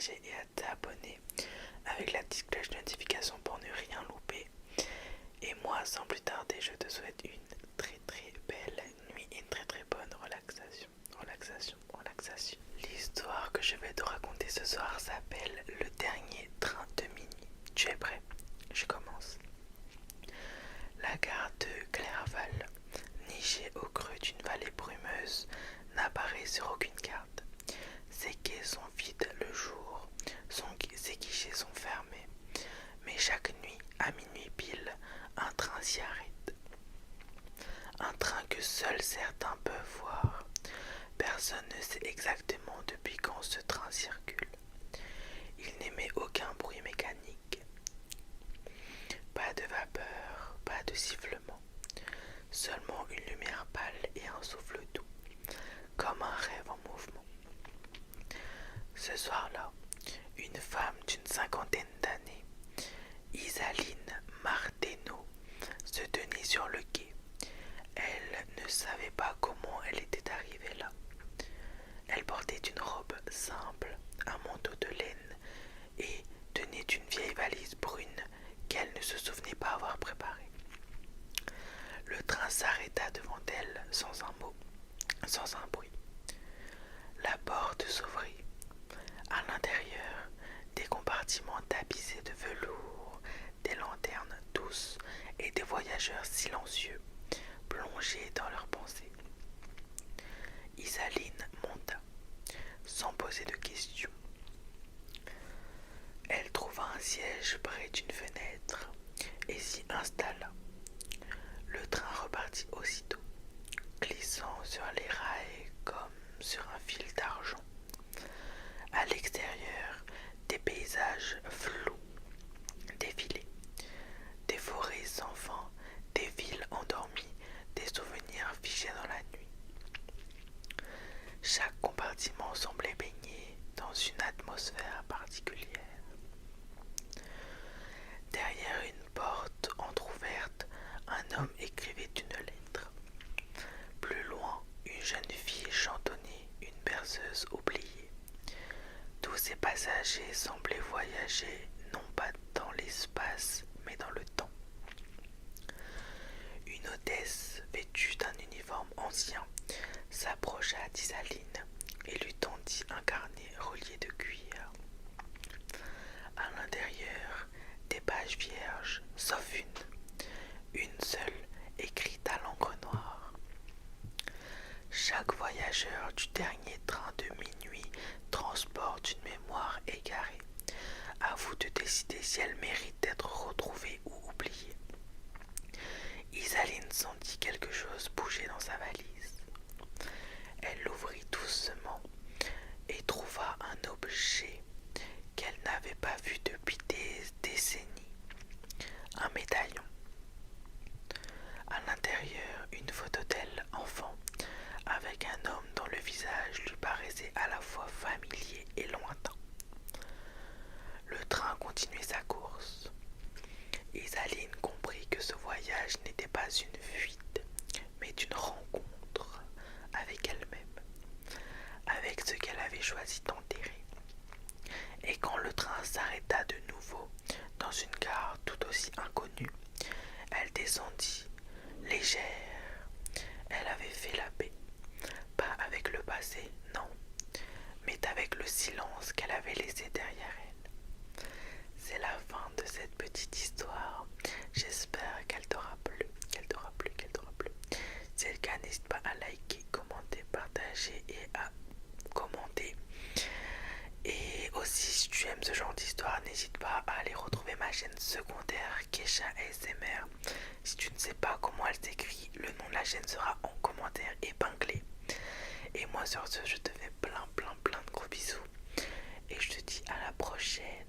partager et à t'abonner avec la petite cloche de notification pour ne rien louper. Et moi, sans plus tarder, je te souhaite une très très belle nuit et une très très bonne relaxation. Relaxation. L'histoire que je vais te raconter ce soir s'appelle Le dernier train de minuit. Tu es prêt? Je commence. La gare de Clerval, nichée au creux d'une vallée brumeuse, n'apparaît sur aucune carte. Ses quais sont vides le jour, ses guichets sont fermés. Mais chaque nuit, à minuit pile, un train s'y arrête. Un train que seuls certains peuvent voir. Personne ne sait exactement depuis quand ce train circule. Il n'émet aucun bruit mécanique. Pas de vapeur, pas de sifflement. Seulement une lumière pâle et un souffle doux, comme un rêve en mouvement. Ce soir-là, une femme d'une cinquantaine d'années, Isaline Marteno, se tenait sur le quai. Elle ne savait pas comment elle était arrivée là. Elle portait une robe simple, un manteau de laine et tenait une vieille valise brune qu'elle ne se souvenait pas avoir préparée. Le train s'arrêta devant elle sans un mot, sans un bruit. La porte s'ouvrit. À l'intérieur, des compartiments tapissés de velours, des lanternes douces et des voyageurs silencieux, plongés dans leurs pensées. Isaline monta, sans poser de questions. Elle trouva un siège près d'une fenêtre et s'y installa. Le train repartit aussitôt, glissant sur les rails comme sur un fil d'argent. À l'extérieur, des paysages flous défilaient, des forêts sans fin, des villes endormies, des souvenirs figés dans la nuit. Chaque compartiment semblait baigner dans une atmosphère particulière. Derrière une porte entr'ouverte, un homme écrivait une lettre. Plus loin, une jeune fille chantonnait une berceuse oubliée. Tous ces passagers semblaient voyager non pas dans l'espace, mais dans le temps. Une hôtesse, vêtue d'un uniforme ancien, s'approcha d'Isaline et lui tendit un carnet relié de cuir. À l'intérieur, des pages vierges, sauf une seule, écrite à l'encre noire. Chaque voyageur du dernier train de minuit transporte une mémoire égarée. À vous de décider si elle mérite d'être retrouvée ou oubliée. Isaline sentit quelque chose bouger dans sa valise. Elle l'ouvrit doucement et trouva un objet qu'elle n'avait pas vu depuis des décennies. Un médaillon. À l'intérieur, une photo d'elle enfant, avec un homme dont le visage lui paraissait à la fois familier et lointain. Le train continuait sa course. Isaline comprit que ce voyage n'était pas une fuite, mais une rencontre avec elle-même, avec ce qu'elle avait choisi d'enterrer. Et quand le train s'arrêta de nouveau dans une gare tout aussi inconnue, elle descendit, légère. Elle avait fait la paix, pas avec le passé, non, mais avec le silence qu'elle avait laissé derrière elle. C'est la fin de cette petite histoire. J'espère qu'elle t'aura plu, Si c'est le cas, n'hésite pas à liker, commenter, partager et à commenter. Et aussi, si tu aimes ce genre d'histoire, n'hésite pas à aller retrouver ma chaîne secondaire Kesha ASMR. Si tu ne sais pas comment elle s'écrit, le nom de la chaîne sera en commentaire épinglé. Et moi sur ce, je te fais plein de gros bisous. Et je te dis à la prochaine.